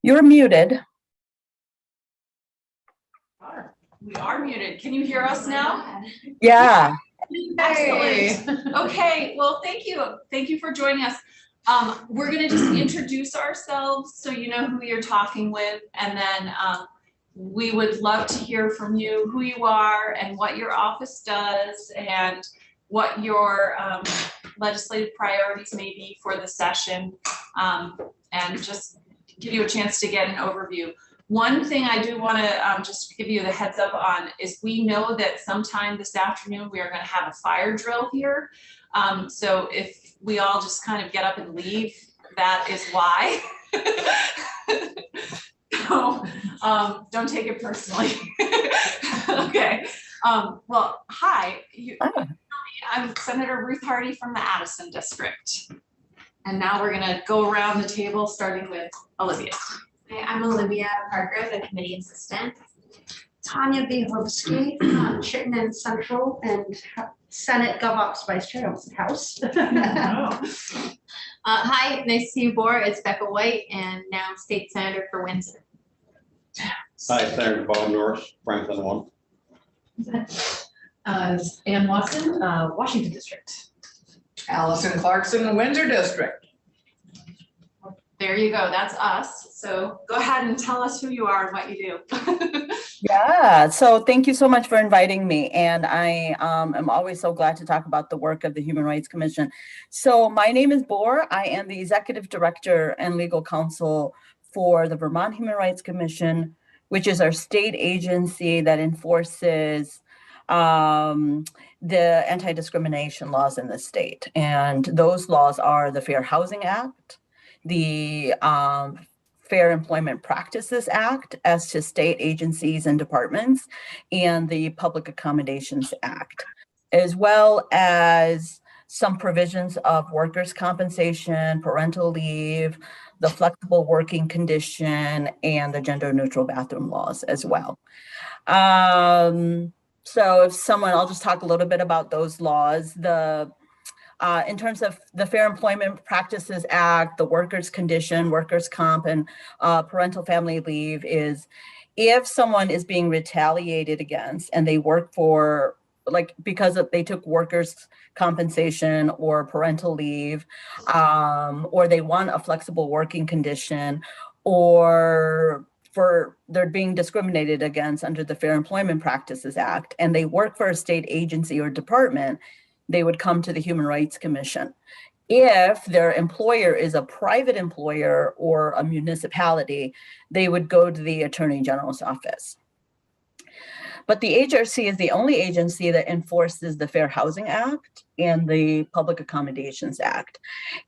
You're muted. We are muted. Can you hear us now? Yeah. Excellent. Okay, well, thank you. Thank you for joining us. We're gonna just introduce ourselves so you know who you're talking with, and then we would love to hear from you, who you are and what your office does and what your legislative priorities may be for the session, and just give you a chance to get an overview. One thing I do want to just give you the heads up on is we know that sometime this afternoon we are going to have a fire drill here. So if we all just kind of get up and leave, that is why. So don't take it personally. Okay. Well, hi. I'm Senator Ruth Hardy from the Addison District. And now we're going to go around the table starting with Olivia. Hi, I'm Olivia Parker, the committee assistant. Tanya Bihovsky, Chittenden Central and Senate GovOps Vice Chair of the House. Hi, nice to see you, Bor. It's Becca White, and now State Senator for Windsor. Hi, Senator Bob Norris, Franklin 1. Ann Watson, Washington District. Allison Clarkson, Windsor District. There you go. That's us. So go ahead and tell us who you are and what you do. Yeah. So thank you so much for inviting me. And I am always so glad to talk about the work of the Human Rights Commission. So my name is Bor. I am the Executive Director and Legal Counsel for the Vermont Human Rights Commission, which is our state agency that enforces the anti-discrimination laws in the state. And those laws are the Fair Housing Act, the Fair Employment Practices Act as to state agencies and departments, and the Public Accommodations Act, as well as some provisions of workers' compensation, parental leave, the flexible working condition, and the gender neutral bathroom laws as well. So if someone, I'll just talk a little bit about those laws. In terms of the Fair Employment Practices Act, the workers' condition, workers' comp, and parental family leave is if someone is being retaliated against and they work for, because they took workers' compensation or parental leave, or they want a flexible working condition, or they're being discriminated against under the Fair Employment Practices Act, and they work for a state agency or department, they would come to the Human Rights Commission. If their employer is a private employer or a municipality, they would go to the Attorney General's office. But the HRC is the only agency that enforces the Fair Housing Act and the Public Accommodations Act.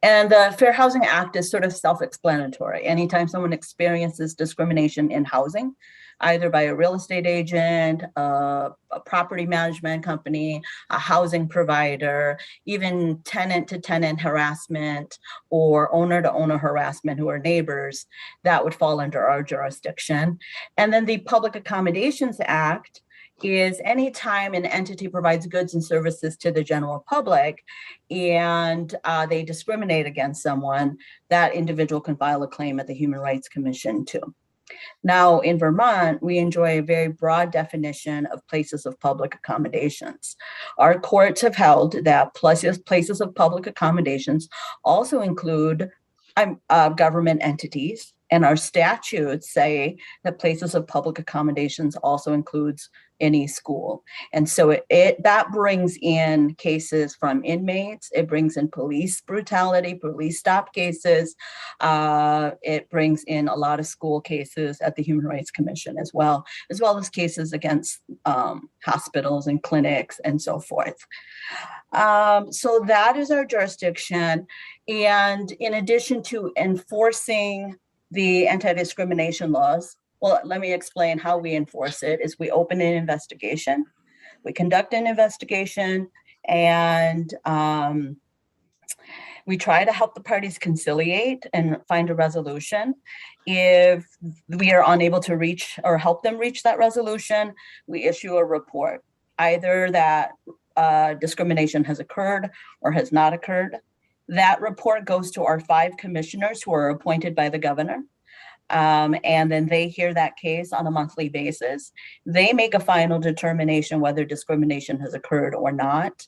And the Fair Housing Act is sort of self-explanatory. Anytime someone experiences discrimination in housing, either by a real estate agent, a property management company, a housing provider, even tenant-to-tenant harassment or owner-to-owner harassment who are neighbors, that would fall under our jurisdiction. And then the Public Accommodations Act is anytime an entity provides goods and services to the general public and they discriminate against someone, that individual can file a claim at the Human Rights Commission too. Now, in Vermont, we enjoy a very broad definition of places of public accommodations. Our courts have held that places of public accommodations also include government entities, and our statutes say that places of public accommodations also includes any school. And so that brings in cases from inmates, it brings in police brutality, police stop cases, it brings in a lot of school cases at the Human Rights Commission as well as cases against hospitals and clinics and so forth. So that is our jurisdiction. And in addition to enforcing the anti-discrimination laws, well, let me explain how we enforce it. Is we open an investigation, we conduct an investigation, and we try to help the parties conciliate and find a resolution. If we are unable to reach or help them reach that resolution, we issue a report, either that discrimination has occurred or has not occurred. That report goes to our 5 commissioners who are appointed by the governor. And then they hear that case on a monthly basis. They make a final determination whether discrimination has occurred or not.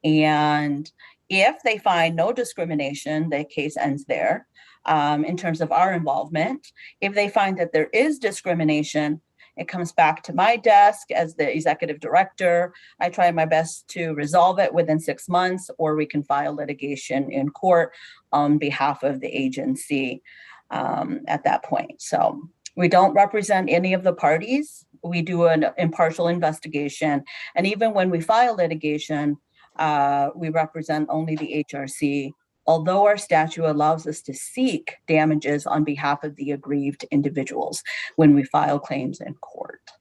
And if they find no discrimination, the case ends there in terms of our involvement. If they find that there is discrimination, it comes back to my desk as the executive director. I try my best to resolve it within 6 months, or we can file litigation in court on behalf of the agency at that point. So we don't represent any of the parties. We do an impartial investigation. And even when we file litigation, we represent only the HRC, although our statute allows us to seek damages on behalf of the aggrieved individuals when we file claims in court.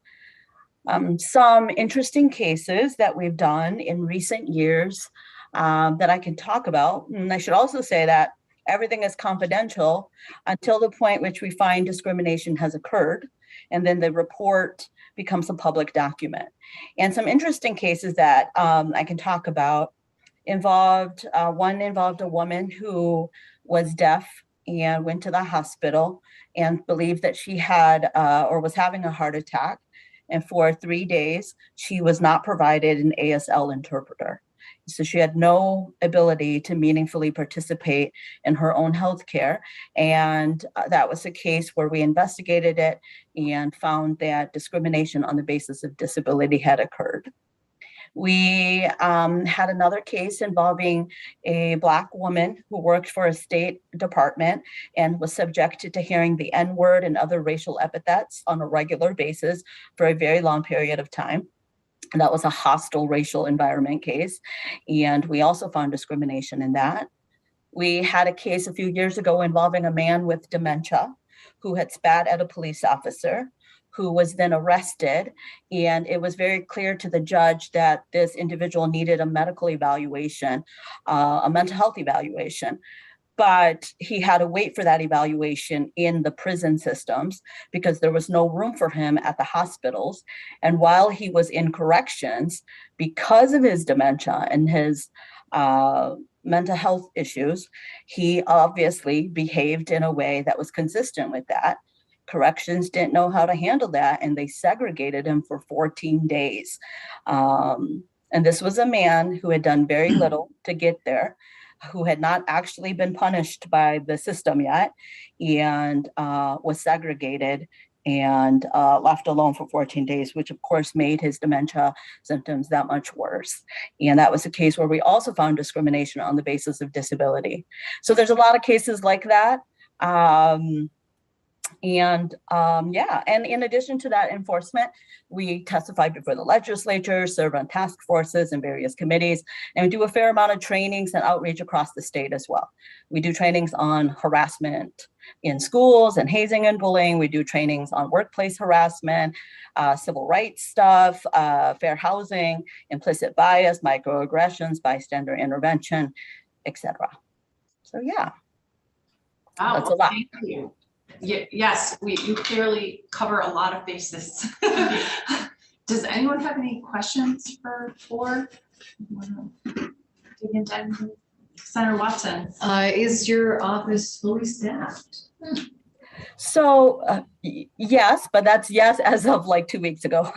Some interesting cases that we've done in recent years that I can talk about. And I should also say that everything is confidential until the point which we find discrimination has occurred, and then the report becomes a public document. And some interesting cases that I can talk about one involved a woman who was deaf and went to the hospital and believed that she had or was having a heart attack. And for 3 days, she was not provided an ASL interpreter. So she had no ability to meaningfully participate in her own healthcare. And that was a case where we investigated it and found that discrimination on the basis of disability had occurred. We had another case involving a Black woman who worked for a state department and was subjected to hearing the N-word and other racial epithets on a regular basis for a very long period of time. And that was a hostile racial environment case. And we also found discrimination in that. We had a case a few years ago involving a man with dementia who had spat at a police officer, who was then arrested. And it was very clear to the judge that this individual needed a medical evaluation, a mental health evaluation. But he had to wait for that evaluation in the prison systems because there was no room for him at the hospitals. And while he was in corrections, because of his dementia and his mental health issues, he obviously behaved in a way that was consistent with that. Corrections didn't know how to handle that, and they segregated him for 14 days. And this was a man who had done very little to get there, who had not actually been punished by the system yet, and was segregated and left alone for 14 days, which of course made his dementia symptoms that much worse. And that was a case where we also found discrimination on the basis of disability. So there's a lot of cases like that. And in addition to that enforcement, we testified before the legislature, serve on task forces and various committees, and we do a fair amount of trainings and outreach across the state as well. We do trainings on harassment in schools and hazing and bullying. We do trainings on workplace harassment, civil rights stuff, fair housing, implicit bias, microaggressions, bystander intervention, etc. So yeah, Wow, that's a lot. Thank you. Yes, you clearly cover a lot of bases. Does anyone have any questions for dig into anything? Senator Watson? Is your office fully staffed? So yes, but that's yes as of like 2 weeks ago.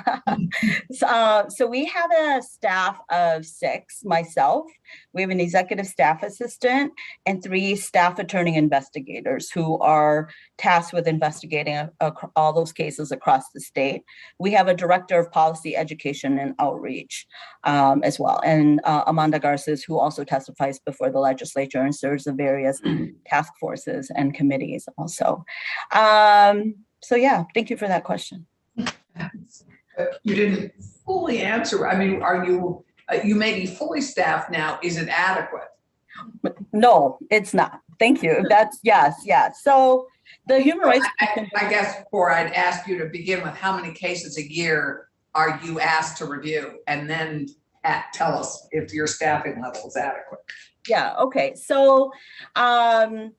So we have a staff of 6, myself. We have an executive staff assistant and 3 staff attorney investigators who are tasked with investigating all those cases across the state. We have a director of policy, education, and outreach as well. And Amanda Garces, who also testifies before the legislature and serves in various task forces and committees also. So yeah, thank you for that question. You didn't fully answer. I mean, are you, you may be fully staffed now. Is it adequate? No, it's not. Thank you. That's yes. So the human rights. I guess before I'd ask you to begin with, how many cases a year are you asked to review? And then tell us if your staffing level is adequate. Yeah, okay. So I'm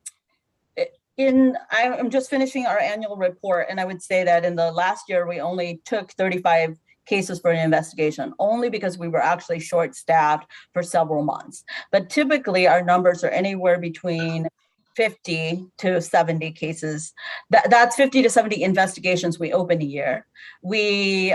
just finishing our annual report, and I would say that in the last year, we only took 35 cases for an investigation, only because we were actually short-staffed for several months. But typically, our numbers are anywhere between 50 to 70 cases. That's 50 to 70 investigations we open a year. We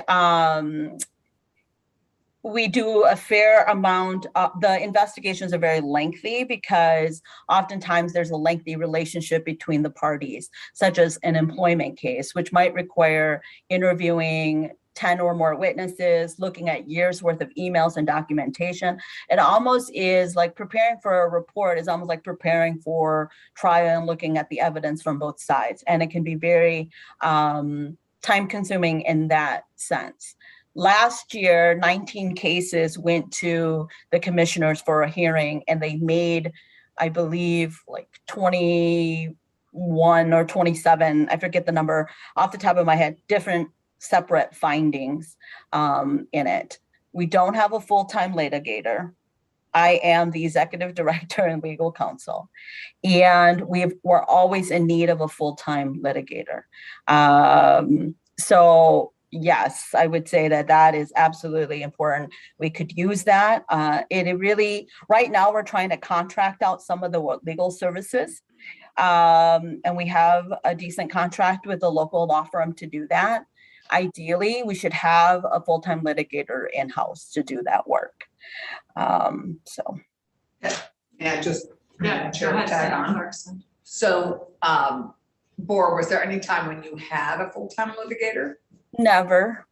do a fair amount. The investigations are very lengthy because oftentimes there's a lengthy relationship between the parties, such as an employment case, which might require interviewing 10 or more witnesses, looking at years worth of emails and documentation. It almost is like preparing for a report is almost like preparing for trial and looking at the evidence from both sides. And it can be very time consuming in that sense. Last year, 19 cases went to the commissioners for a hearing, and they made, I believe, like 21 or 27, I forget the number off the top of my head, different separate findings in it. We don't have a full-time litigator. I am the executive director and legal counsel, and we're always in need of a full-time litigator. So yes, I would say that is absolutely important. We could use that. It really, right now we're trying to contract out some of the legal services. And we have a decent contract with a local law firm to do that. Ideally, we should have a full-time litigator in-house to do that work. Yeah, just. Yeah, Chair go ahead, tag Senator on. Clarkson. So, Bor, was there any time when you had a full-time litigator? Never.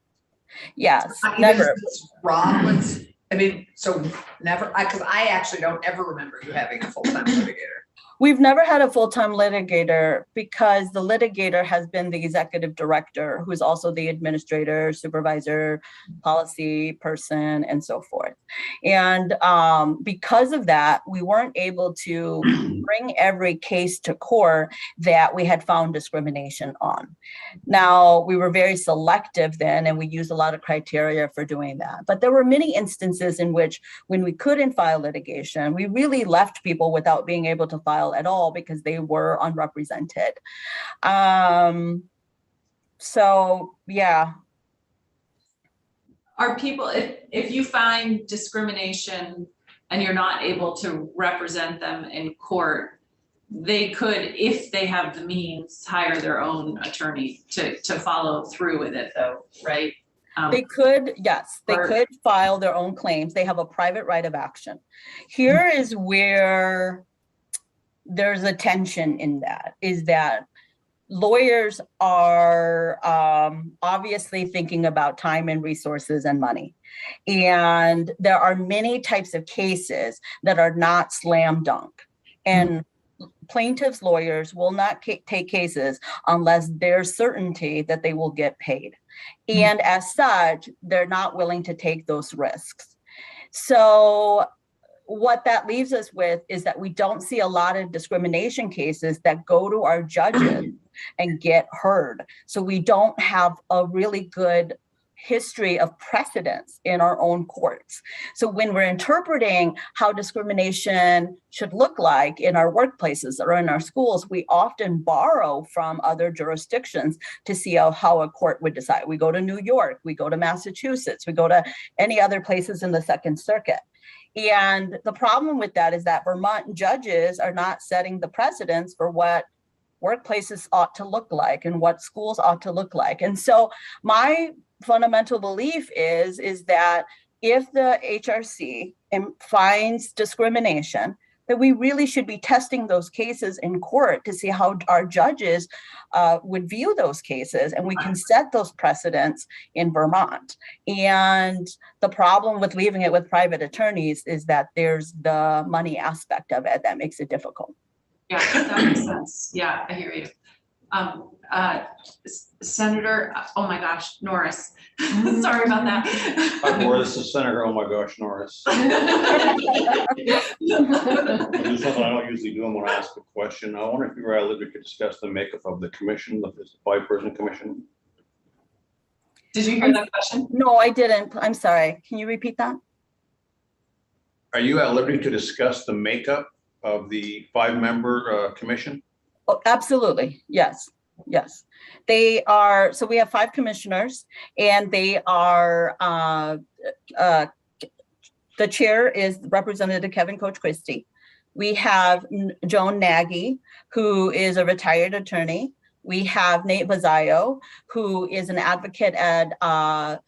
Yes, Even never. since Rob was, I mean, so never, because I actually don't ever remember you having a full-time litigator. We've never had a full-time litigator because the litigator has been the executive director, who's also the administrator, supervisor, policy person, and so forth. And because of that, we weren't able to bring every case to court that we had found discrimination on. Now, we were very selective then, and we used a lot of criteria for doing that. But there were many instances in which, when we couldn't file litigation, we really left people without being able to file at all because they were unrepresented. So yeah. Are people, if you find discrimination and you're not able to represent them in court, they could, if they have the means, hire their own attorney to follow through with it though, right? They could, yes, they Or- could file their own claims. They have a private right of action. Here is where there's a tension in that, is that lawyers are obviously thinking about time and resources and money. And there are many types of cases that are not slam dunk. And plaintiffs' lawyers will not take cases unless there's certainty that they will get paid. And as such, they're not willing to take those risks. So what that leaves us with is that we don't see a lot of discrimination cases that go to our judges and get heard. So we don't have a really good history of precedence in our own courts. So when we're interpreting how discrimination should look like in our workplaces or in our schools, we often borrow from other jurisdictions to see how a court would decide. We go to New York, we go to Massachusetts, we go to any other places in the Second Circuit. And the problem with that is that Vermont judges are not setting the precedents for what workplaces ought to look like and what schools ought to look like. And so my fundamental belief is that if the HRC finds discrimination, that we really should be testing those cases in court to see how our judges would view those cases, and we can set those precedents in Vermont. And the problem with leaving it with private attorneys is that there's the money aspect of it that makes it difficult. Yeah, that makes sense. Yeah, I hear you. Senator, oh my gosh, Norris. Sorry about that. Hi, Board, this is Senator, oh my gosh, Norris. I do something I don't usually do when I ask a question. I wonder if you or I could discuss the makeup of the commission, the 5-person commission. Did you hear that question? No, I didn't. I'm sorry. Can you repeat that? Are you at liberty to discuss the makeup of the 5-member commission? Oh, absolutely. Yes. Yes. They are. So we have 5 commissioners, and they are, the chair is Representative Kevin Coach Christie. We have Joan Nagy, who is a retired attorney. We have Nate Bazzaio, who is an advocate at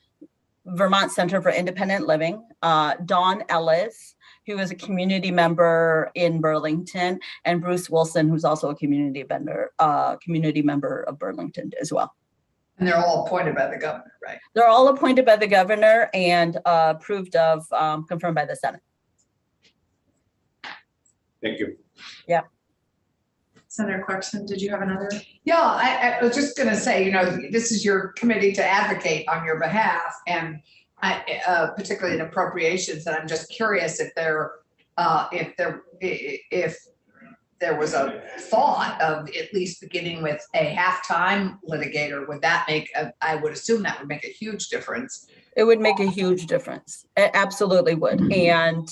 Vermont Center for Independent Living. Dawn Ellis, who is a community member in Burlington, and Bruce Wilson, who's also a community member of Burlington as well. And they're all appointed by the governor, right? They're all appointed by the governor and approved of, confirmed by the Senate. Thank you. Senator Clarkson, did you have another? Yeah, I was just gonna say, this is your committee to advocate on your behalf, and particularly in appropriations, and I'm just curious if there was a thought of at least beginning with a half-time litigator. Would that I would assume that would make a huge difference. It would make a huge difference. It absolutely would. And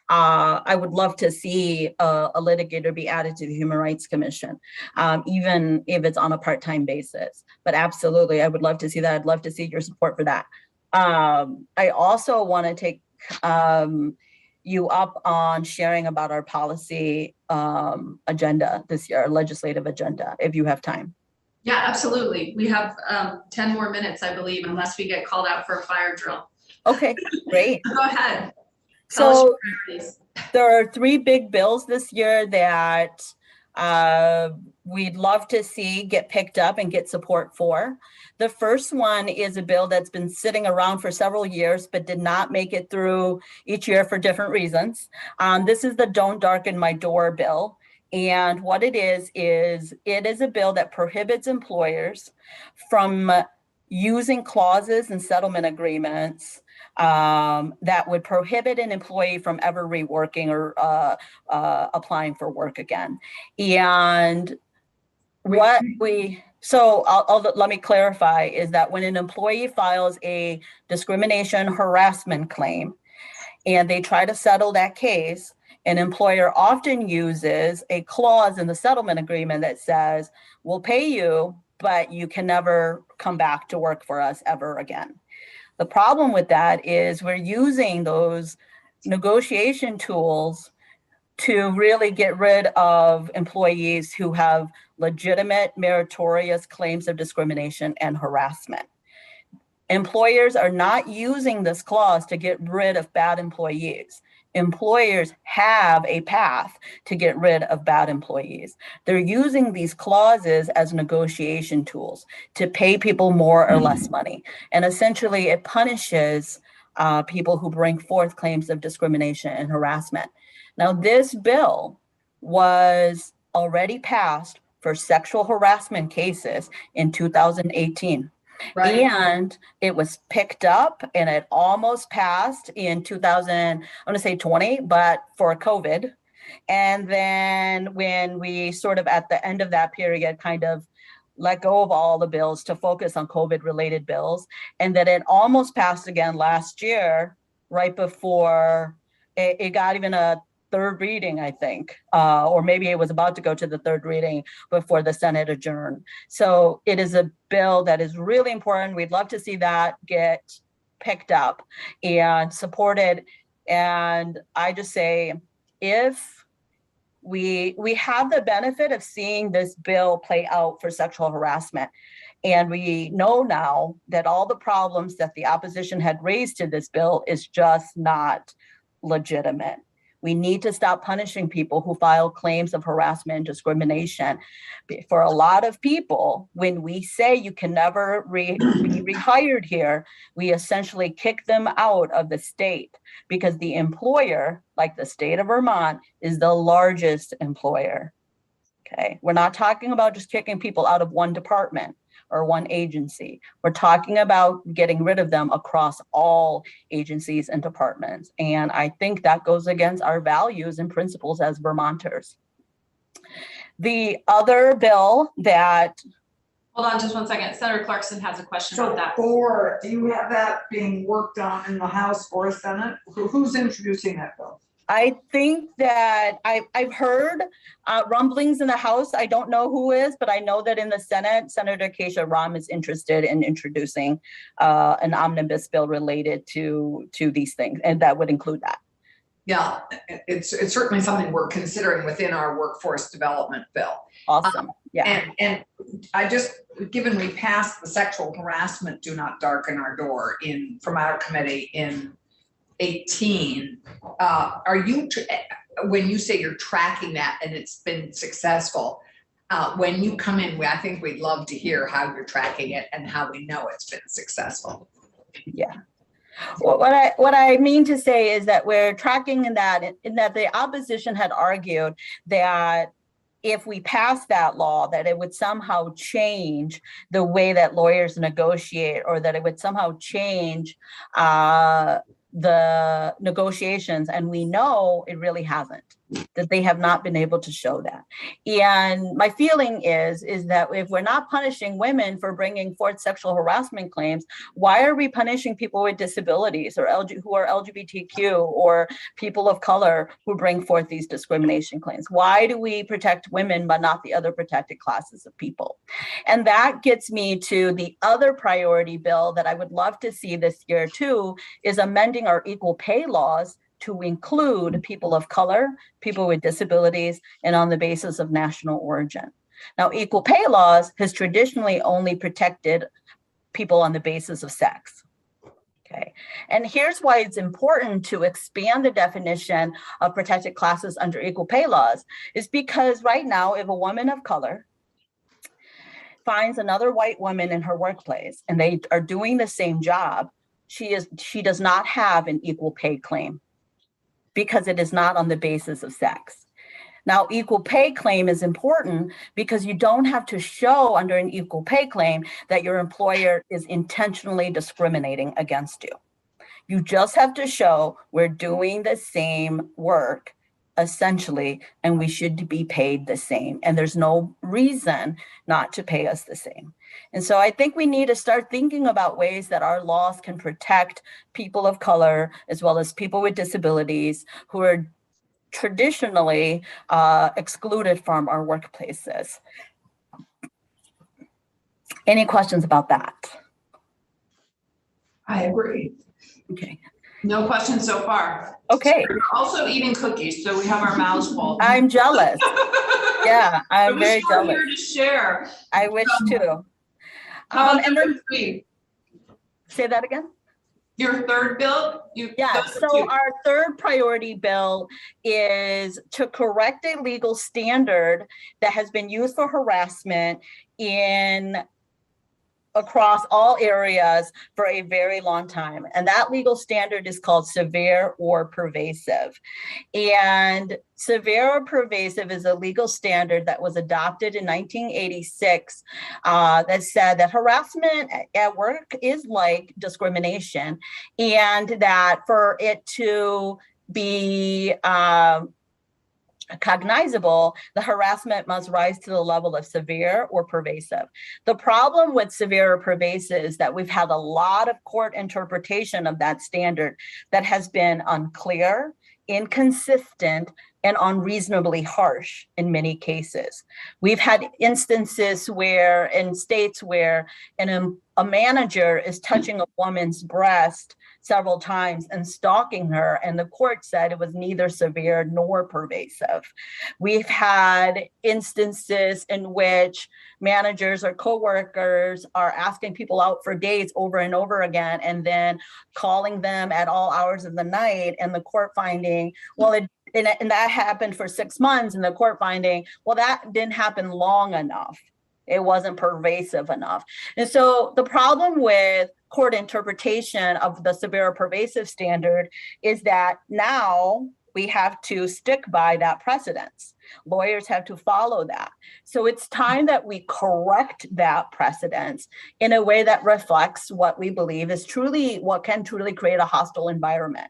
I would love to see a litigator be added to the Human Rights Commission, even if it's on a part-time basis. But absolutely, I would love to see that. I'd love to see your support for that. I also want to take you up on sharing about our policy agenda this year, our legislative agenda, if you have time. Yeah, absolutely. We have 10 more minutes, I believe, unless we get called out for a fire drill. Okay, great. Go ahead. Tell us So your priorities. there are 3 big bills this year that we'd love to see get picked up and get support for. The first one is a bill that's been sitting around for several years, but did not make it through each year for different reasons. This is the Don't Darken My Door bill. And what it is a bill that prohibits employers from using clauses in settlement agreements that would prohibit an employee from ever reworking or applying for work again. And let me clarify is that when an employee files a discrimination harassment claim and they try to settle that case, an employer often uses a clause in the settlement agreement that says, we'll pay you, but you can never come back to work for us ever again. The problem with that is we're using those negotiation tools to really get rid of employees who have legitimate, meritorious claims of discrimination and harassment. Employers are not using this clause to get rid of bad employees. Employers have a path to get rid of bad employees. They're using these clauses as negotiation tools to pay people more or less money. And essentially it punishes people who bring forth claims of discrimination and harassment. Now, this bill was already passed for sexual harassment cases in 2018. Right. And it was picked up and it almost passed in 2020, but for COVID. And then when we sort of at the end of that period kind of let go of all the bills to focus on COVID related bills. And then it almost passed again last year, right before it got even a third reading, I think, or maybe it was about to go to the third reading before the Senate adjourned. So it is a bill that is really important. We'd love to see that get picked up and supported. And I just say, if we have the benefit of seeing this bill play out for sexual harassment, and we know now that all the problems that the opposition had raised to this bill is just not legitimate. We need to stop punishing people who file claims of harassment and discrimination. For a lot of people, when we say you can never be rehired here, we essentially kick them out of the state because the employer, like the state of Vermont, is the largest employer. Okay, we're not talking about just kicking people out of one department or one agency. We're talking about getting rid of them across all agencies and departments. And I think that goes against our values and principles as Vermonters. The other bill that... Hold on just one second. Senator Clarkson has a question about that. Do you have that being worked on in the House or Senate? Who's introducing that bill? I think that I've heard rumblings in the House. I don't know who is, but I know that in the Senate, Senator Keisha Ram is interested in introducing an omnibus bill related to these things, and that would include that. Yeah, it's certainly something we're considering within our workforce development bill. Awesome. Yeah. And I just, given we passed the sexual harassment do not darken our door from our committee in 18, are you, when you say you're tracking that and it's been successful, when you come in, I think we'd love to hear how you're tracking it and how we know it's been successful. Yeah. Well, what I mean to say is that we're tracking in that the opposition had argued that if we passed that law, that it would somehow change the way that lawyers negotiate, or that it would somehow change the negotiations. And we know it really hasn't, that they have not been able to show that. And my feeling is that if we're not punishing women for bringing forth sexual harassment claims, why are we punishing people with disabilities or who are LGBTQ or people of color who bring forth these discrimination claims? Why do we protect women but not the other protected classes of people? And that gets me to the other priority bill that I would love to see this year too, is amending our equal pay laws to include people of color, people with disabilities, and on the basis of national origin. Now, equal pay laws has traditionally only protected people on the basis of sex. Okay, and here's why it's important to expand the definition of protected classes under equal pay laws, is because right now, if a woman of color finds another white woman in her workplace and they are doing the same job, she does not have an equal pay claim, because it is not on the basis of sex. Now, equal pay claim is important because you don't have to show under an equal pay claim that your employer is intentionally discriminating against you. You just have to show we're doing the same work, essentially, and we should be paid the same. And there's no reason not to pay us the same. And so I think we need to start thinking about ways that our laws can protect people of color, as well as people with disabilities who are traditionally excluded from our workplaces. Any questions about that? I agree. Okay. No questions so far. Okay. We're also eating cookies, so we have our mouths full. I'm jealous. Yeah, I'm very jealous. Here to share. I wish too. How about and number then, 3? say that again? Your third bill? Yeah, so our third priority bill is to correct a legal standard that has been used for harassment across all areas for a very long time. And that legal standard is called severe or pervasive. And severe or pervasive is a legal standard that was adopted in 1986 that said that harassment at work is like discrimination, and that for it to be cognizable, the harassment must rise to the level of severe or pervasive. The problem with severe or pervasive is that we've had a lot of court interpretation of that standard that has been unclear, inconsistent, and unreasonably harsh in many cases. We've had instances in states where a manager is touching a woman's breast several times and stalking her, and the court said it was neither severe nor pervasive. We've had instances in which managers or coworkers are asking people out for dates over and over again, and then calling them at all hours of the night, and the court finding, well, and that happened for 6 months, and the court finding, well, that didn't happen long enough. It wasn't pervasive enough. And so the problem with court interpretation of the severe or pervasive standard is that now we have to stick by that precedence. Lawyers have to follow that. So it's time that we correct that precedence in a way that reflects what we believe is what can truly create a hostile environment.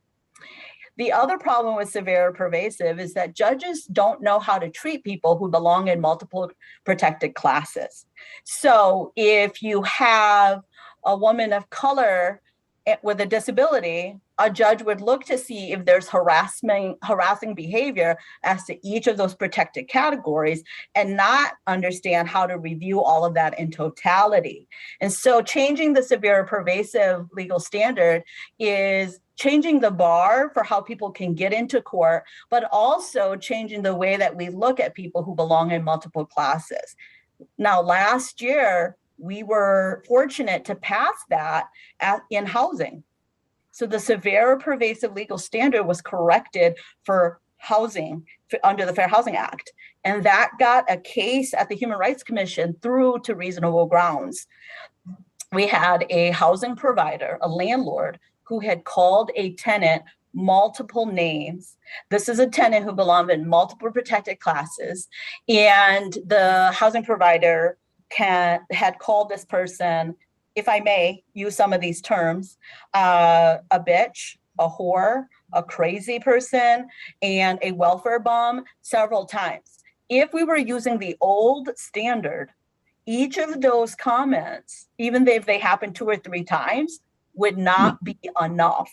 The other problem with severe or pervasive is that judges don't know how to treat people who belong in multiple protected classes. So if you have a woman of color with a disability, a judge would look to see if there's harassing behavior as to each of those protected categories, and not understand how to review all of that in totality. And so changing the severe or pervasive legal standard is changing the bar for how people can get into court, but also changing the way that we look at people who belong in multiple classes. Now, last year, we were fortunate to pass that in housing. So the severe pervasive legal standard was corrected for housing under the Fair Housing Act. And that got a case at the Human Rights Commission through to reasonable grounds. We had a housing provider, a landlord, who had called a tenant multiple names. This is a tenant who belonged in multiple protected classes. And the housing provider had called this person, if I may use some of these terms, a bitch, a whore, a crazy person, and a welfare bum several times. If we were using the old standard, each of those comments, even if they happened 2 or 3 times, would not be enough.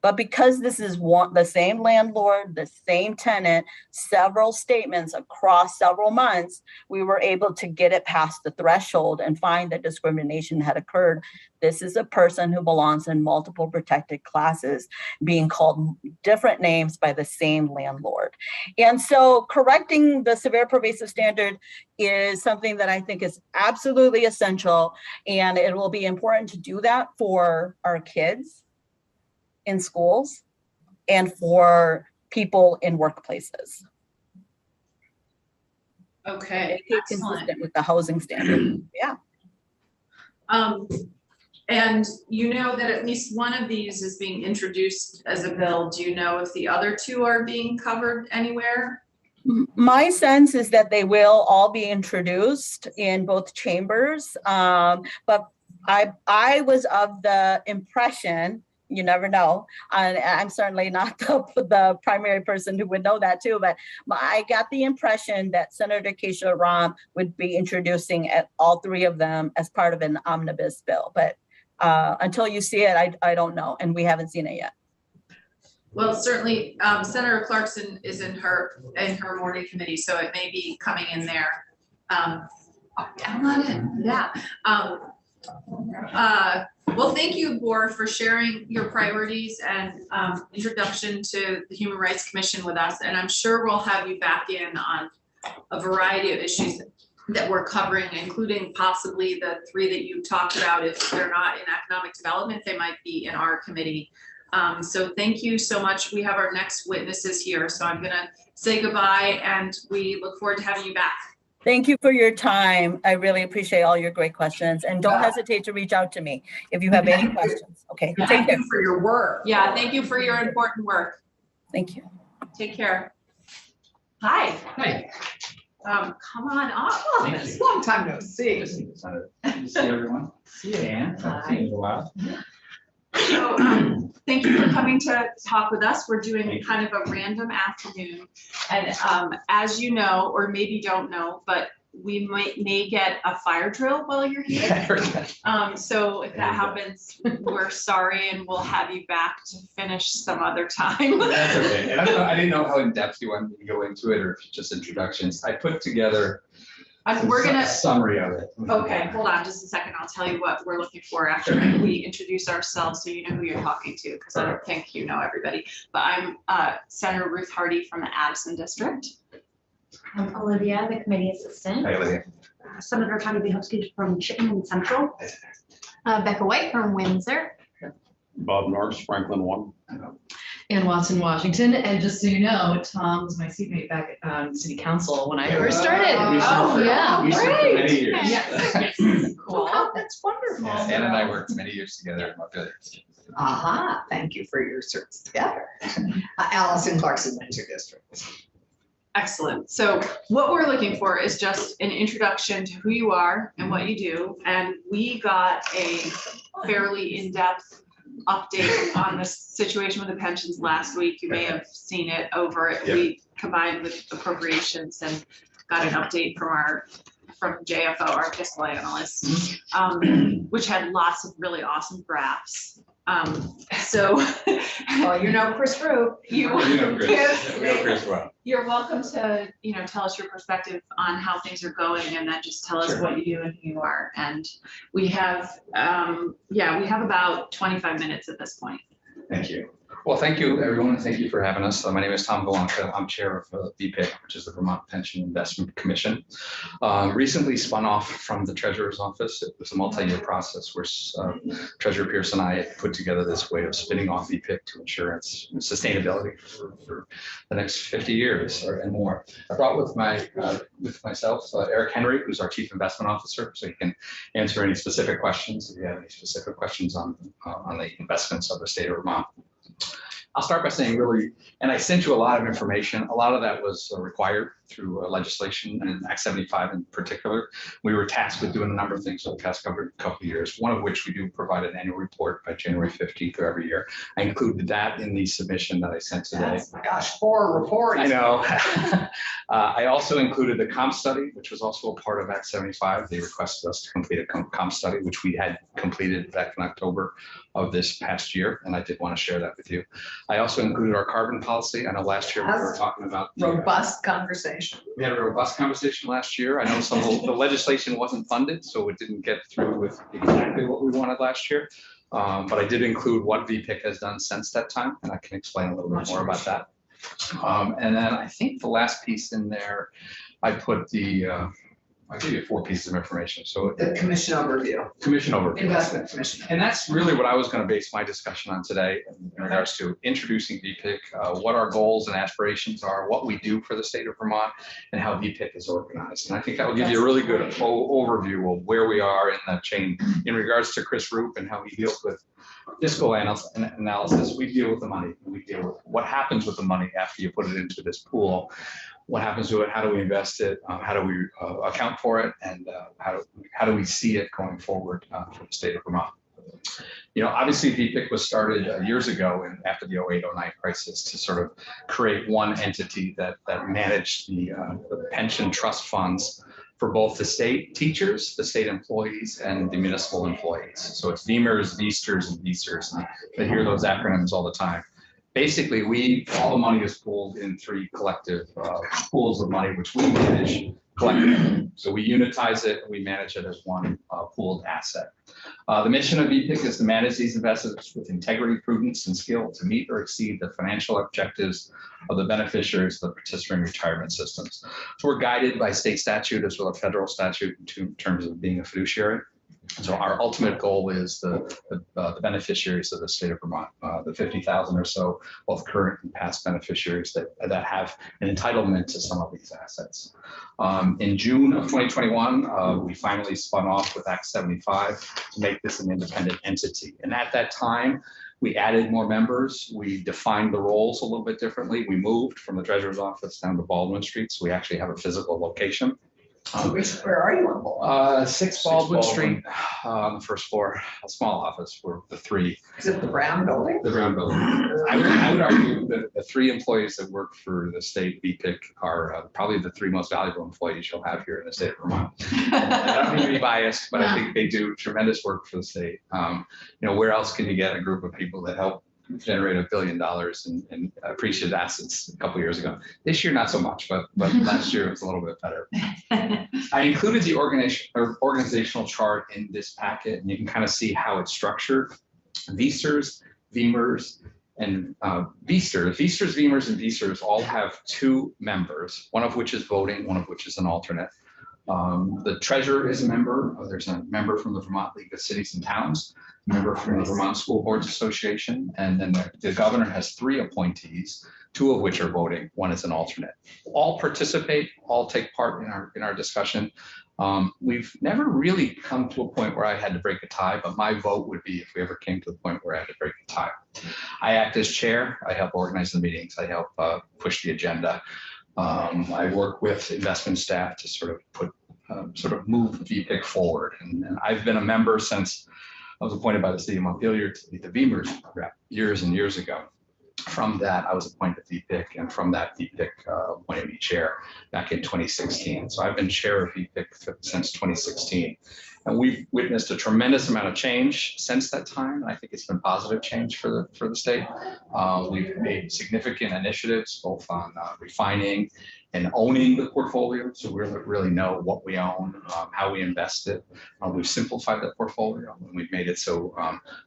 But because this is the same landlord, the same tenant, several statements across several months, we were able to get it past the threshold and find that discrimination had occurred. This is a person who belongs in multiple protected classes being called different names by the same landlord. And so correcting the severe pervasive standard is something that I think is absolutely essential, and it will be important to do that for our kids in schools and for people in workplaces. Okay, Make it excellent. consistent with the housing standard. Yeah. And you know that at least one of these is being introduced as a bill. Do you know if the other 2 are being covered anywhere? My sense is that they will all be introduced in both chambers. But I was of the impression, you never know, and I'm certainly not the primary person who would know that too, but I got the impression that Senator Keisha Ram would be introducing all 3 of them as part of an omnibus bill. But until you see it, I don't know, and we haven't seen it yet. Well, certainly, Senator Clarkson is in her morning committee, so it may be coming in there. Come on in, yeah. Well, thank you, Bor, for sharing your priorities and introduction to the Human Rights Commission with us. And I'm sure we'll have you back in on a variety of issues that we're covering, including possibly the 3 that you talked about. If they're not in economic development, they might be in our committee. So thank you so much. We have our next witnesses here, so I'm gonna say goodbye and we look forward to having you back. Thank you for your time. I really appreciate all your great questions, and don't hesitate to reach out to me if you have any questions. Okay, take Thank care. you for your work. Yeah, thank you for your important work. Thank you. Take care. Hi. Hi. Come on up. It's a long time no see. Good to see everyone. See you, Ann. Haven't seen you in a while. So thank you for coming to talk with us. We're doing kind of a random afternoon. And as you know, or maybe don't know, but we may get a fire drill while you're here. So if that happens, we're sorry, and we'll have you back to finish some other time. That's okay. And I didn't know how in depth you wanted me to go into it, or if just introductions. I put together We're gonna. summary of it. Okay, hold on just a second. I'll tell you what we're looking for after we introduce ourselves, so you know who you're talking to, because I don't think you know everybody. But I'm Senator Ruth Hardy from the Addison District. I'm Olivia, the committee assistant. Hey, Lydia. Senator Tanya Bihovsky from Chittenden Central. Becca White from Windsor. Bob Norris, Franklin 1. And Watson, Washington. And just so you know, Tom was my seatmate back at City Council when I first started. Oh, yeah. We served for many years. Yes. Cool. Oh, that's wonderful. Yeah, Ann and I worked many years together in Montpelier. Aha, thank you for your service together. Allison Clarkson, Windsor District. Excellent. So what we're looking for is just an introduction to who you are and what you do. And we got a fairly in-depth update on the situation with the pensions last week. You may have seen it over it. Yep. We combined with appropriations and got an update from JFO, our fiscal analyst, which had lots of really awesome graphs. So Well, you know Chris Roop. You know Chris. We know Chris well. You're welcome to, tell us your perspective on how things are going, and then just tell us Sure. what you do and who you are. And we have, we have about 25 minutes at this point. Thank you. Well, thank you, everyone. Thank you for having us. My name is Tom Galanka. I'm chair of VPIC, which is the Vermont Pension Investment Commission. Recently spun off from the treasurer's office. It was a multi-year process where Treasurer Pierce and I put together this way of spinning off VPIC to ensure its sustainability for the next 50 years and more. I brought with myself Eric Henry, who's our Chief Investment Officer, so he can answer any specific questions if you have any specific questions on the investments of the state of Vermont. I'll start by saying really, and I sent you a lot of information. A lot of that was required through legislation and Act 75 in particular. We were tasked with doing a number of things over the past couple of years, one of which we do provide an annual report by January 15th of every year. I included that in the submission that I sent today. Oh my gosh, 4 reports. I know. I also included the comp study, which was also a part of Act 75. They requested us to complete a comp study, which we had completed back in October of this past year, and I did want to share that with you. I also included our carbon policy. I know last year we were talking about Robust conversation. We had a robust conversation last year. I know some of the legislation wasn't funded, so it didn't get through with exactly what we wanted last year. But I did include what VPIC has done since that time, and I can explain a little bit more about that. And then I think the last piece in there, I put I'll give you 4 pieces of information. So The commission overview. Commission overview. Investment commission. And that's really what I was going to base my discussion on today in regards to introducing VPIC, what our goals and aspirations are, what we do for the state of Vermont, and how VPIC is organized. And I think that will give you a really good overview of where we are in that chain in regards to Chris Roop and how he deals with fiscal analysis. We deal with the money. We deal with what happens with the money after you put it into this pool. What happens to it? How do we invest it? How do we account for it? And how do we see it going forward for the state of Vermont? You know, obviously VPIC was started years ago and after the 08-09 crisis to sort of create one entity that managed the pension trust funds for both the state teachers, the state employees, and the municipal employees. So it's VEMRs, VEASTers, and VESERs. And I hear those acronyms all the time. Basically, all the money is pooled in 3 collective pools of money, which we manage collectively. So we unitize it and we manage it as one pooled asset. The mission of VPIC is to manage these investments with integrity, prudence, and skill to meet or exceed the financial objectives of the beneficiaries of the participant retirement systems. So we're guided by state statute as well as federal statute in terms of being a fiduciary. So our ultimate goal is the beneficiaries of the state of Vermont, the 50,000 or so, both current and past beneficiaries that have an entitlement to some of these assets. In June of 2021, we finally spun off with Act 75 to make this an independent entity. And at that time, we added more members. We defined the roles a little bit differently. We moved from the treasurer's office down to Baldwin Street. So we actually have a physical location. Where are you on Baldwin? 6 Baldwin Street on the first floor, a small office. We're the 3. Is it the Brown building? The Brown building. I would argue that the 3 employees that work for the state VPIC are probably the 3 most valuable employees you'll have here in the state of Vermont. I don't mean to be biased, but I think they do tremendous work for the state. You know, where else can you get a group of people that help generate $1 billion in appreciated assets a couple of years ago? This year, not so much, but last year it was a little bit better. I included the organizational chart in this packet, and you can kind of see how it's structured. VEASTers, VEMRs, and VEASTers. VEASTers, VEMRs, and VESERs all have 2 members, one of which is voting, one of which is an alternate. The treasurer is a member. There's a member from the Vermont League of Cities and Towns, a member from the Vermont School Boards Association, and then the governor has 3 appointees, 2 of which are voting, 1 is an alternate. All participate, all take part in our discussion. We've never really come to a point where I had to break a tie, but my vote would be if we ever came to the point where I had to break a tie. I act as chair. I help organize the meetings. I help push the agenda. I work with investment staff to sort of move VPIC forward. And I've been a member since I was appointed by the city of Montpelier to be the VEMR's rep years and years ago. From that, I was appointed VPIC, and from that, VPIC appointed me chair back in 2016. So I've been chair of VPIC since 2016. And we've witnessed a tremendous amount of change since that time. I think it's been positive change for the state. We've made significant initiatives, both on refining and owning the portfolio. So we really know what we own, how we invest it. We've simplified that portfolio and we've made it so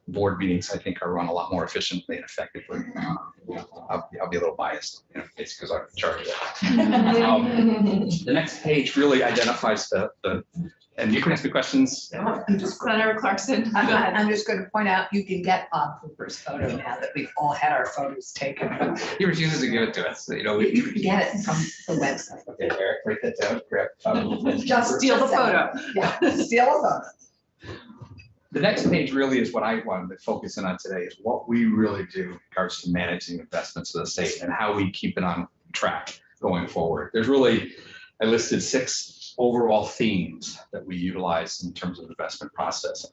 board meetings, I think, are run a lot more efficiently and effectively. I'll be a little biased, it's because I'm in charge of that. The next page really identifies and you can ask me questions. Senator Clarkson. I'm just going to point out, you can get Bob Cooper's photo now that we've all had our photos taken. He refuses to give it to us, so, You can get it from the website. Okay, Eric, write that down, grab. Just Steal the that. photo. Yeah, steal a photo. The next page really is what I wanted to focus in on today, is what we really do in regards to managing investments of the state and how we keep it on track going forward. I listed 6 overall themes that we utilize in terms of investment process.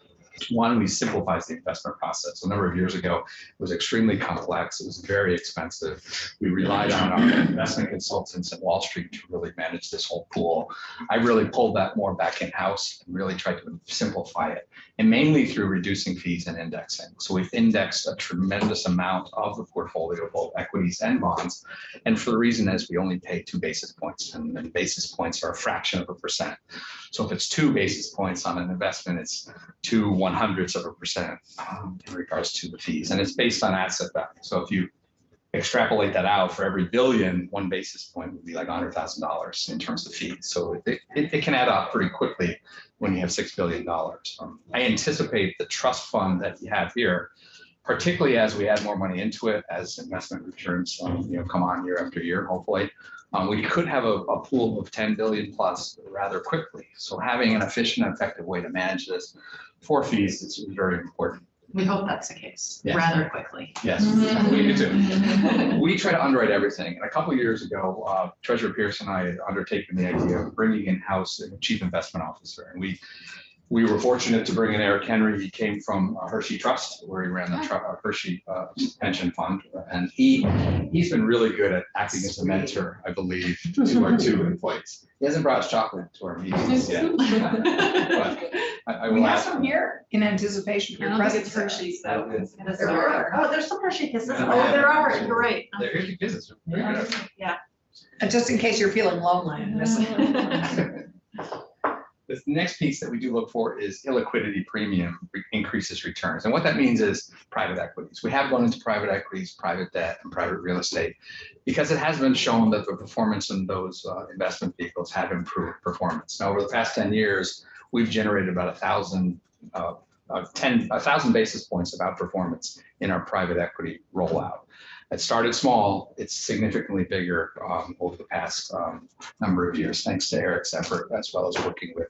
One, we simplified the investment process. A number of years ago, it was extremely complex. It was very expensive. We relied on our investment consultants at Wall Street to really manage this whole pool. I really pulled that more back in-house and really tried to simplify it, and mainly through reducing fees and indexing. So we've indexed a tremendous amount of the portfolio, both equities and bonds. And for the reason is we only pay 2 basis points, and basis points are a fraction of a percent. So if it's 2 basis points on an investment, it's 0.02% in regards to the fees, and it's based on asset value. So if you extrapolate that out, for every billion, 1 basis point would be like $100,000 in terms of fees. So it can add up pretty quickly when you have $6 billion. I anticipate the trust fund that you have here, particularly as we add more money into it, as investment returns come on year after year, hopefully. We could have a pool of 10 billion plus rather quickly. So having an efficient and effective way to manage this for fees is very important. We hope that's the case, Yes. rather quickly. Yes, we do too. We try to underwrite everything. And a couple of years ago, Treasurer Pierce and I had undertaken the idea of bringing in-house a chief investment officer. And we were fortunate to bring in Eric Henry. He came from Hershey Trust, where he ran the Hershey pension fund. And he's been really good at acting as a mentor, I believe, to our 2 employees. He hasn't brought us chocolate to our meetings yet. But I We will have ask some him. here in anticipation of I your don't think presence. it's Hershey's though. There are. Oh, there's some Hershey Kisses. Yeah. Oh, there are, you're right. They're Hershey business. Very good at it. And just in case you're feeling lonely and missing. The next piece that we do look for is illiquidity premium increases returns. And what that means is private equities. We have gone into private equities, private debt, and private real estate because it has been shown that the performance in those investment vehicles have improved performance. Now, over the past 10 years, we've generated about 1,000 basis points of outperformance in our private equity rollout. It started small, it's significantly bigger over the past number of years, thanks to Eric's effort, as well as working with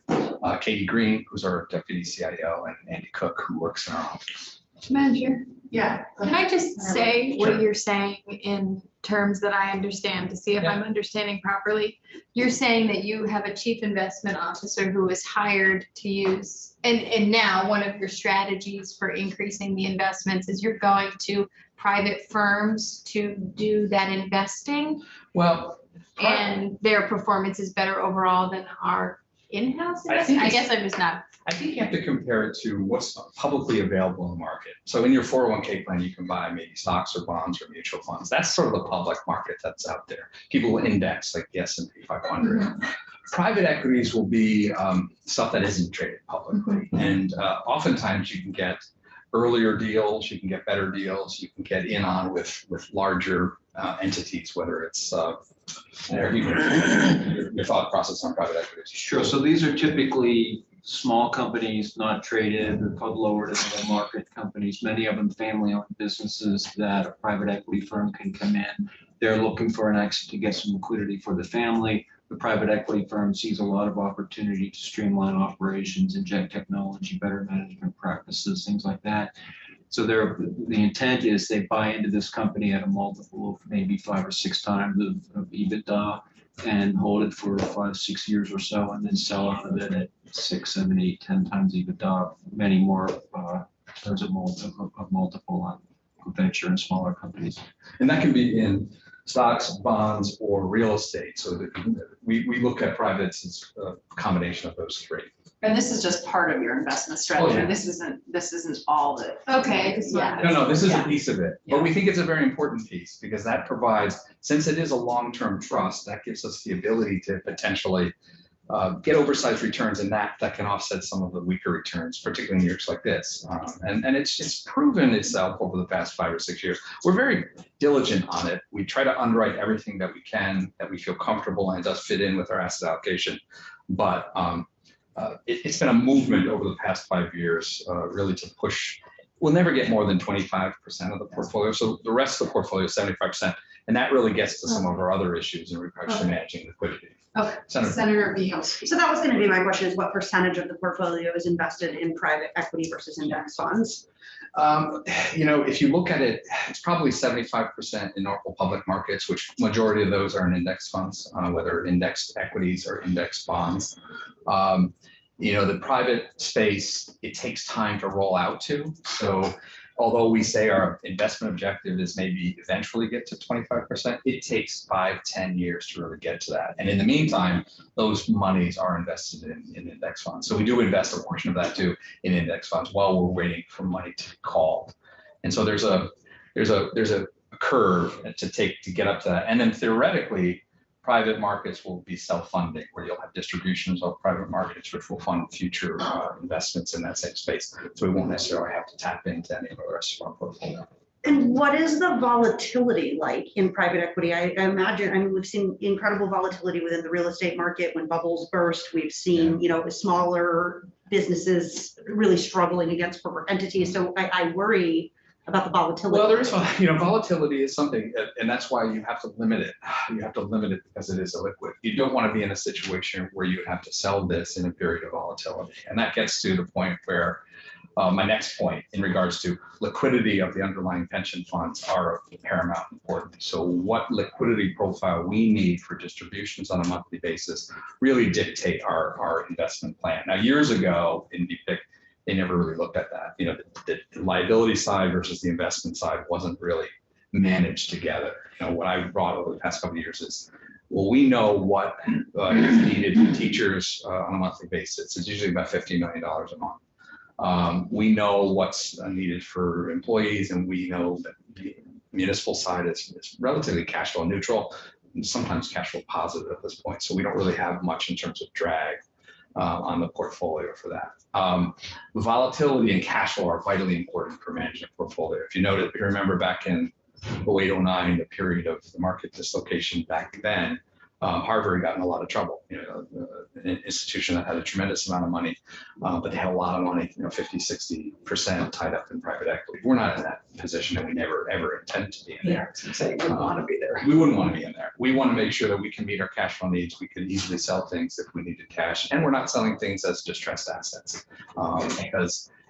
Katie Green, who's our deputy CIO, and Andy Cook, who works in our office. Madam Chair, Yeah. can I just say Sure. what you're saying in terms that I understand, to see if Yeah. I'm understanding properly? You're saying that you have a chief investment officer who is hired to use, and now one of your strategies for increasing the investments is you're going to private firms to do that investing, Well, and their performance is better overall than our in-house I investment? think I guess I'm just not. I think you have to compare it to what's publicly available in the market. So in your 401k plan, you can buy maybe stocks or bonds or mutual funds. That's sort of the public market that's out there. People will index like the S&P 500. Private equities will be stuff that isn't traded publicly. And oftentimes you can get earlier deals, you can get better deals, you can get in on with larger entities, whether it's your thought process on private equities. Sure, so these are typically small companies, not traded, they're called lower to middle market companies, many of them family-owned businesses that a private equity firm can come in. They're looking for an exit to get some liquidity for the family. The private equity firm sees a lot of opportunity to streamline operations, inject technology, better management practices, things like that. So the intent is they buy into this company at a multiple of maybe 5 or 6 times of EBITDA and hold it for 5, 6 years or so, and then sell out of it at 6, 7, 8, 10 times EBITDA, many more terms of multiple on venture and smaller companies. And that can be in stocks, bonds, or real estate. So we look at privates as a combination of those 3. And this is just part of your investment strategy. yeah. This isn't all the. Okay, I just Yeah. No, this is a Yeah. piece of it, Yeah. but we think it's a very important piece because that provides, since it is a long-term trust, that gives us the ability to potentially get oversized returns, and that can offset some of the weaker returns, particularly in years like this. And it's proven itself over the past 5 or 6 years. We're very diligent on it. We try to underwrite everything that we can, that we feel comfortable and does fit in with our asset allocation. But it's been a movement over the past 5 years, really to push. We'll never get more than 25% of the portfolio. So the rest of the portfolio is 75%. And that really gets to some of our other issues in regards to managing liquidity. Okay. Senator Bielanski. So that was gonna be my question, is what percentage of the portfolio is invested in private equity versus index funds? If you look at it, it's probably 75% in normal public markets, which majority of those are in index funds, whether indexed equities or indexed bonds. The private space, it takes time to roll out to. So although we say our investment objective is maybe eventually get to 25%, it takes 5-10 years to really get to that. And in the meantime, those monies are invested in index funds. So we do invest a portion of that too in index funds while we're waiting for money to be called. And so there's a curve to take to get up to that. And then theoretically, private markets will be self-funding, where you'll have distributions of private markets, which will fund future investments in that same space. So we won't necessarily have to tap into any of the rest of our portfolio. And what is the volatility like in private equity? I imagine, we've seen incredible volatility within the real estate market when bubbles burst. We've seen, smaller businesses really struggling against corporate entities. So I worry about the volatility. Well, there is, volatility is something, and that's why you have to limit it. You have to limit it because it is illiquid. You don't want to be in a situation where you have to sell this in a period of volatility. And that gets to the point where my next point in regards to liquidity of the underlying pension funds are of paramount importance. So what liquidity profile we need for distributions on a monthly basis really dictate our investment plan. Now, years ago in BPIC, they never really looked at that. The liability side versus the investment side wasn't really managed together. What I brought over the past couple of years is, well, we know what is needed for teachers on a monthly basis. It's usually about $50 million a month. We know what's needed for employees, and we know that the municipal side is relatively cash flow neutral, and sometimes cash flow positive at this point. So we don't really have much in terms of drag on the portfolio for that. Volatility and cash flow are vitally important for managing a portfolio. If you remember back in 2008-09, the period of the market dislocation back then, Harvard got in a lot of trouble. An institution that had a tremendous amount of money, but they had a lot of money, 50-60% tied up in private equity. We're not in that position, and we never ever intend to be in there. We wouldn't want to be there. We wouldn't want to be in there. We want to make sure that we can meet our cash flow needs. We could easily sell things if we needed cash, and we're not selling things as distressed assets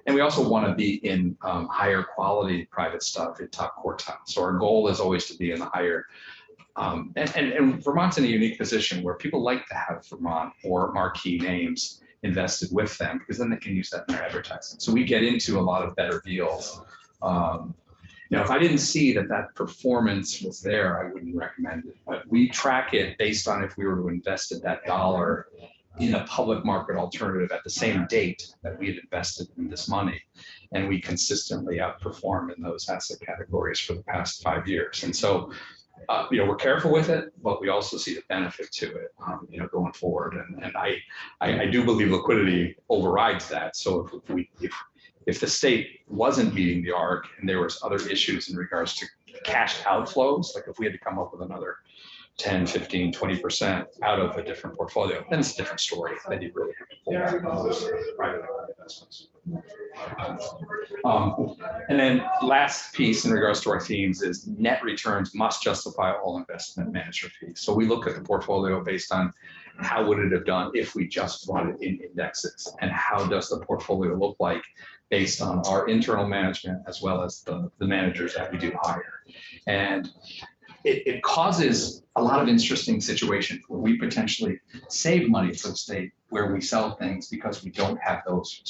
and we also want to be in higher quality private stuff in top quartile. So our goal is always to be in the higher. And Vermont's in a unique position where people like to have Vermont or marquee names invested with them, because then they can use that in their advertising. So we get into a lot of better deals. If I didn't see that performance was there, I wouldn't recommend it. But we track it based on if we were to invest that dollar in a public market alternative at the same date that we had invested in this money. And we consistently outperform in those asset categories for the past 5 years. And so we're careful with it, but we also see the benefit to it, going forward. And I do believe liquidity overrides that. So if the state wasn't meeting the arc and there was other issues in regards to cash outflows, like if we had to come up with another 10, 15, 20% out of a different portfolio, then it's a different story. Then you really have to pull back on those private investments. And then last piece in regards to our themes is net returns must justify all investment manager fees. So we look at the portfolio based on how would it have done if we just brought it in indexes, and how does the portfolio look like based on our internal management as well as the managers that we do hire. And it causes a lot of interesting situations where we potentially save money for the state, where we sell things because we don't have those